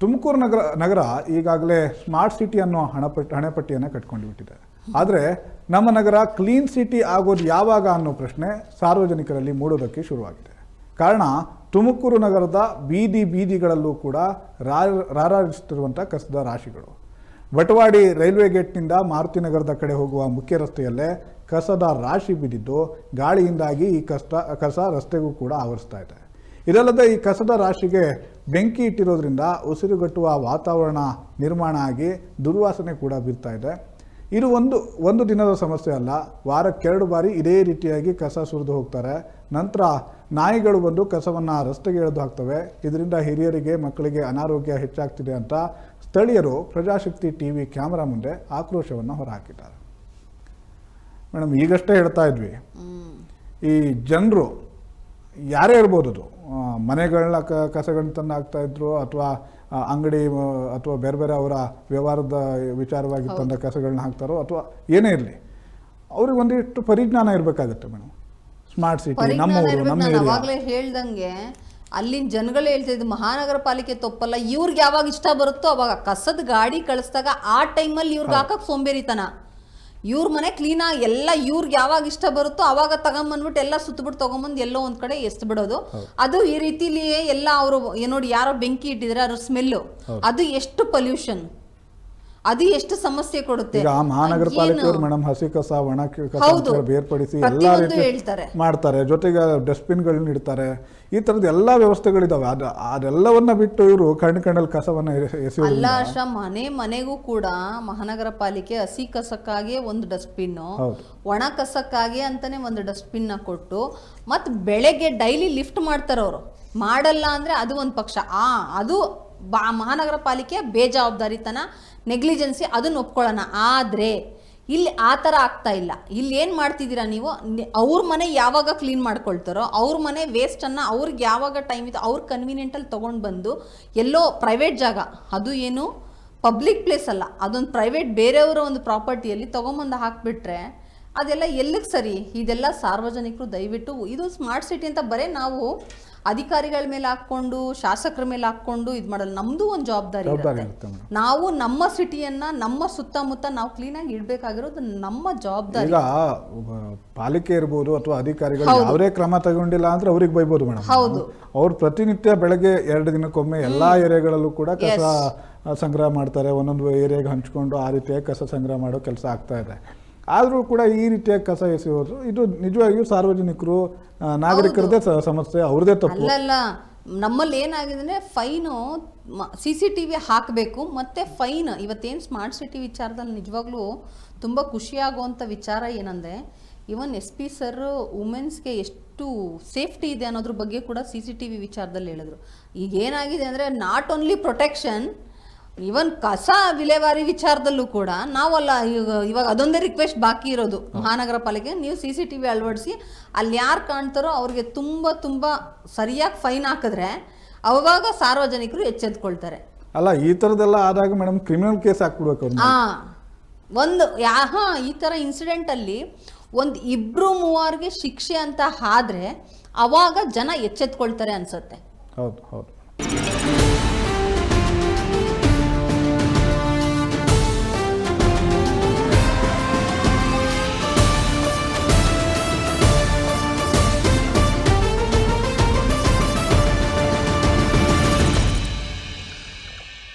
ತುಮಕೂರು ನಗರ ಈಗಾಗಲೇ smart city ಅನ್ನೋ ಹಣೆಪಟ್ಟಿಯನ್ನು ಕಟ್ಕೊಂಡು ಬಿಟ್ಟಿದೆ. ಆದರೆ ನಮ್ಮ ನಗರ ಕ್ಲೀನ್ ಸಿಟಿ ಆಗೋದು ಯಾವಾಗ ಅನ್ನೋ ಪ್ರಶ್ನೆ ಸಾರ್ವಜನಿಕರಲ್ಲಿ ಮೂಡೋದಕ್ಕೆ ಶುರುವಾಗಿದೆ. ಕಾರಣ ತುಮಕೂರು ನಗರದ ಬೀದಿಗಳಲ್ಲೂ ಕೂಡ ರಾರಾಜಿಸುತ್ತಿರುವಂಥ ಕಸದ ರಾಶಿಗಳು. ಬಟವಾಡಿ ರೈಲ್ವೆ ಗೇಟ್ನಿಂದ ಮಾರುತಿನಗರದ ಕಡೆ ಹೋಗುವ ಮುಖ್ಯ ರಸ್ತೆಯಲ್ಲೇ ಕಸದ ರಾಶಿ ಬಿದ್ದಿದ್ದು ಗಾಳಿಯಿಂದಾಗಿ ಈ ಕಸ ರಸ್ತೆಗೂ ಕೂಡ ಆವರಿಸ್ತಾ ಇದೆ. ಇದಲ್ಲದೆ ಈ ಕಸದ ರಾಶಿಗೆ ಬೆಂಕಿ ಇಟ್ಟಿರೋದ್ರಿಂದ ಉಸಿರುಗಟ್ಟುವ ವಾತಾವರಣ ನಿರ್ಮಾಣ ಆಗಿ ದುರ್ವಾಸನೆ ಕೂಡ ಬೀರ್ತಾ ಇದೆ. ಇದು ಒಂದು ದಿನದ ಸಮಸ್ಯೆ ಅಲ್ಲ, ವಾರಕ್ಕೆ 2 ಬಾರಿ ಇದೇ ರೀತಿಯಾಗಿ ಕಸ ಸುರಿದು ಹೋಗ್ತಾರೆ. ನಂತರ ನಾಯಿಗಳು ಬಂದು ಕಸವನ್ನು ರಸ್ತೆಗೆ ಎಳೆದು ಹಾಕ್ತವೆ. ಇದರಿಂದ ಹಿರಿಯರಿಗೆ ಮಕ್ಕಳಿಗೆ ಅನಾರೋಗ್ಯ ಹೆಚ್ಚಾಗ್ತಿದೆ ಅಂತ ಸ್ಥಳೀಯರು ಪ್ರಜಾಶಕ್ತಿ ಟಿವಿ ಕ್ಯಾಮರಾ ಮುಂದೆ ಆಕ್ರೋಶವನ್ನು ಹೊರಹಾಕಿದ್ದಾರೆ. ಮೇಡಮ್, ಈಗಷ್ಟೇ ಹೇಳ್ತಾ ಇದ್ವಿ, ಈ ಜನರು ಯಾರೇ ಇರ್ಬೋದು, ಅದು ಮನೆಗಳನ್ನ ಕಸಗಳನ್ನ ತಂದು ಹಾಕ್ತಾ ಇದ್ರು ಅಥವಾ ಅಂಗಡಿ ಅಥವಾ ಬೇರೆ ಬೇರೆ ಅವರ ವ್ಯವಹಾರದ ವಿಚಾರವಾಗಿ ತಂದ ಕಸಗಳನ್ನ ಹಾಕ್ತಾರೋ ಅಥವಾ ಏನೇ ಇರಲಿ, ಅವ್ರಿಗೆ ಒಂದಿಷ್ಟು ಪರಿಜ್ಞಾನ ಇರಬೇಕಾಗತ್ತೆ ಮೇಡಮ್. ಸ್ಮಾರ್ಟ್ ಸಿಟಿ ಅವಾಗಲೇ ಹೇಳ್ದಂಗೆ ಅಲ್ಲಿನ ಜನಗಳು ಹೇಳ್ತಾ ಇದ್ದು ಮಹಾನಗರ ಪಾಲಿಕೆ ತಪ್ಪಲ್ಲ, ಇವ್ರಿಗೆ ಯಾವಾಗ ಇಷ್ಟ ಬರುತ್ತೋ ಅವಾಗ ಕಸದ ಗಾಡಿ ಕಳಿಸಿದಾಗ ಆ ಟೈಮಲ್ಲಿ ಇವ್ರಿಗೆ ಹಾಕಕ್ಕೆ ಸೋಂಬೇರಿತನ. ಇವ್ರ ಮನೆ ಕ್ಲೀನಾಗಿ ಎಲ್ಲ ಇವ್ರಿಗೆ ಯಾವಾಗ ಇಷ್ಟ ಬರುತ್ತೋ ಅವಾಗ ತಗೊಂಬಂದ್ಬಿಟ್ಟು ಎಲ್ಲ ಸುತ್ತಬಿಟ್ಟು ತಗೊಂಬಂದು ಎಲ್ಲೋ ಒಂದ್ ಕಡೆ ಎಸ್ದು ಬಿಡೋದು. ಅದು ಈ ರೀತಿಲಿ ಎಲ್ಲ ಅವರು ನೋಡಿ ಯಾರೋ ಬೆಂಕಿ ಇಟ್ಟಿದ್ರೆ ಅದ್ರ ಸ್ಮೆಲ್ಲು, ಅದು ಎಷ್ಟು ಪೊಲ್ಯೂಷನ್, ಅದು ಎಷ್ಟು ಸಮಸ್ಯೆ ಕೊಡುತ್ತೆ. ಮಹಾನಗರ ಪಾಲಿಕೆಯವರು ಮೇಡಮ್ ಹಸಿ ಕಸ ಒಣ ಕಸ ಬೇರ್ಪಡಿಸಿ ಎಲ್ಲ ರೀತಿ ಮಾಡ್ತಾರೆ. ಜೊತೆಗೆ ಡಸ್ಟ್ಬಿನ್ಗಳನ್ನ ಇಡ್ತಾರೆ. ಈ ತರದ ಎಲ್ಲಾ ವ್ಯವಸ್ಥೆಗಳಿದಾವೆ. ಅದೆಲ್ಲವನ್ನ ಬಿಟ್ಟು ಇವರು ಕಣ್ಣಲ್ಲಿ ಕಸವನ್ನ ಎಸೆಯೋದು ಅಲ್ಲ. ಮನೆಗೂ ಕೂಡ ಮಹಾನಗರ ಪಾಲಿಕೆ ಹಸಿ ಕಸಕ್ಕಾಗಿ ಒಂದು ಡಸ್ಟ್ಬಿನ್, ಒಣ ಕಸಕ್ಕಾಗಿ ಅಂತಾನೆ ಒಂದು ಡಸ್ಟ್ಬಿನ್ ಕೊಟ್ಟು ಮತ್ ಬೆಳಗ್ಗೆ ಡೈಲಿ ಲಿಫ್ಟ್ ಮಾಡ್ತಾರೆ. ಅವರು ಮಾಡಲ್ಲ ಅಂದ್ರೆ ಅದು ಒಂದು ಪಕ್ಷ. ಅದು ಮಹಾನಗರ ಪಾಲಿಕೆ ಬೇಜವಾಬ್ದಾರಿತನ, ನೆಗ್ಲಿಜೆನ್ಸಿ, ಅದನ್ನ ಒಪ್ಕೊಳ್ಳೋಣ. ಆದ್ರೆ ಇಲ್ಲಿ ಆ ಥರ ಆಗ್ತಾ ಇಲ್ಲ. ಇಲ್ಲಿ ಏನು ಮಾಡ್ತಿದ್ದೀರಾ ನೀವು, ಅವ್ರ ಮನೆ ಯಾವಾಗ ಕ್ಲೀನ್ ಮಾಡ್ಕೊಳ್ತಾರೋ, ಅವ್ರ ಮನೆ ವೇಸ್ಟನ್ನು ಅವ್ರಿಗೆ ಯಾವಾಗ ಟೈಮ್ ಇತ್ತು ಅವ್ರ ಕನ್ವೀನಿಯೆಂಟಲ್ಲಿ ತೊಗೊಂಡು ಬಂದು ಎಲ್ಲೋ ಪ್ರೈವೇಟ್ ಜಾಗ, ಅದು ಏನು ಪಬ್ಲಿಕ್ ಪ್ಲೇಸ್ ಅಲ್ಲ, ಅದೊಂದು ಪ್ರೈವೇಟ್ ಬೇರೆಯವರ ಒಂದು ಪ್ರಾಪರ್ಟಿಯಲ್ಲಿ ತೊಗೊಂಬಂದು ಹಾಕಿಬಿಟ್ರೆ ಅದೆಲ್ಲ ಎಲ್ಲಿಗೆ ಸರಿ? ಇದೆಲ್ಲ ಸಾರ್ವಜನಿಕರು ದಯವಿಟ್ಟು, ಇದು ಸ್ಮಾರ್ಟ್ ಸಿಟಿ ಅಂತ ಬರೀ ನಾವು ಅಧಿಕಾರಿಗಳ ಮೇಲೆ ಹಾಕ್ಕೊಂಡು ಶಾಸಕರ ಮೇಲೆ ಹಾಕ್ಕೊಂಡು ಇದು ಮಾಡಲ್ಲ. ನಮ್ದು ಒಂದು ಜವಾಬ್ದಾರಿ ಇರುತ್ತೆ. ನಾವು ನಮ್ಮ ಸಿಟಿಯನ್ನ ನಮ್ಮ ಸುತ್ತಮುತ್ತ ನಾವು ಕ್ಲೀನಾಗಿ ಇಡಬೇಕಾಗಿರೋದು ನಮ್ಮ ಜವಾಬ್ದಾರಿ. ಈಗ ಪಾಲಿಕೆ ಇರ್ಬೋದು ಅಥವಾ ಅಧಿಕಾರಿಗಳು ಅವರೇ ಕ್ರಮ ತಗೊಂಡಿಲ್ಲ ಅಂದ್ರೆ ಅವ್ರಿಗೆ ಬೈಬೋದು ಮೇಡಮ್. ಹೌದು, ಅವ್ರು ಪ್ರತಿನಿತ್ಯ ಬೆಳಗ್ಗೆ 2 ದಿನಕ್ಕೊಮ್ಮೆ ಎಲ್ಲಾ ಏರಿಯಾಗಳಲ್ಲೂ ಕೂಡ ಕಸ ಸಂಗ್ರಹ ಮಾಡ್ತಾರೆ. ಒಂದೊಂದು ಏರಿಯಾಗೆ ಹಂಚ್ಕೊಂಡು ಆ ರೀತಿಯಾಗಿ ಕಸ ಸಂಗ್ರಹ ಮಾಡೋ ಕೆಲಸ ಆಗ್ತಾ ಇದೆ. ಆದರೂ ಕೂಡ ಈ ರೀತಿಯಾಗಿ ಕಸ ಎಸೆಯೋದು ಇದು ನಿಜವಾಗಿಯೂ ಸಾರ್ವಜನಿಕರು ನಾಗರಿಕರದೇ ಸಮಸ್ಯೆ, ಅವ್ರದೇ ತಪ್ಪು. ಅಲ್ಲಲ್ಲ, ನಮ್ಮಲ್ಲಿ ಏನಾಗಿದೆ ಅಂದರೆ ಫೈನು CCTV ಹಾಕಬೇಕು. ಮತ್ತು ಫೈನ್ ಇವತ್ತೇನು ಸ್ಮಾರ್ಟ್ ಸಿಟಿ ವಿಚಾರದಲ್ಲಿ ನಿಜವಾಗ್ಲೂ ತುಂಬ ಖುಷಿಯಾಗುವಂಥ ವಿಚಾರ ಏನಂದರೆ, ಇವನ್ SP ಸರ್ ವುಮೆನ್ಸ್ಗೆ ಎಷ್ಟು ಸೇಫ್ಟಿ ಇದೆ ಅನ್ನೋದ್ರ ಬಗ್ಗೆ ಕೂಡ CCTV ವಿಚಾರದಲ್ಲಿ ಹೇಳಿದ್ರು. ಈಗ ಏನಾಗಿದೆ ಅಂದರೆ ನಾಟ್ ಓನ್ಲಿ ಪ್ರೊಟೆಕ್ಷನ್, ಇವನ್ ಕಸ ವಿಲೇವಾರಿ ವಿಚಾರದಲ್ಲೂ ಕೂಡ ನಾವಲ್ಲ ಇವಾಗ ಅದೊಂದೇ ರಿಕ್ವೆಸ್ಟ್ ಬಾಕಿ ಇರೋದು ಮಹಾನಗರ ಪಾಲಿಕೆ, ನೀವು CCTV ಅಳವಡಿಸಿ ಅಲ್ಲಿ ಯಾರು ಕಾಣ್ತಾರೋ ಅವ್ರಿಗೆ ತುಂಬ ಸರಿಯಾಗಿ ಫೈನ್ ಹಾಕಿದ್ರೆ ಅವಾಗ ಸಾರ್ವಜನಿಕರು ಎಚ್ಚೆತ್ಕೊಳ್ತಾರೆ. ಅಲ್ಲ, ಈ ಥರದ್ದೆಲ್ಲ ಆದಾಗ ಮೇಡಮ್ ಕ್ರಿಮಿನಲ್ ಕೇಸ್ ಹಾಕ್ಬಿಡ್ಬೇಕು. ಒಂದು ಈ ಥರ ಇನ್ಸಿಡೆಂಟಲ್ಲಿ ಒಂದು 2-3 ಶಿಕ್ಷೆ ಅಂತ ಆದ್ರೆ ಅವಾಗ ಜನ ಎಚ್ಚೆತ್ಕೊಳ್ತಾರೆ ಅನ್ಸುತ್ತೆ. ಹೌದು.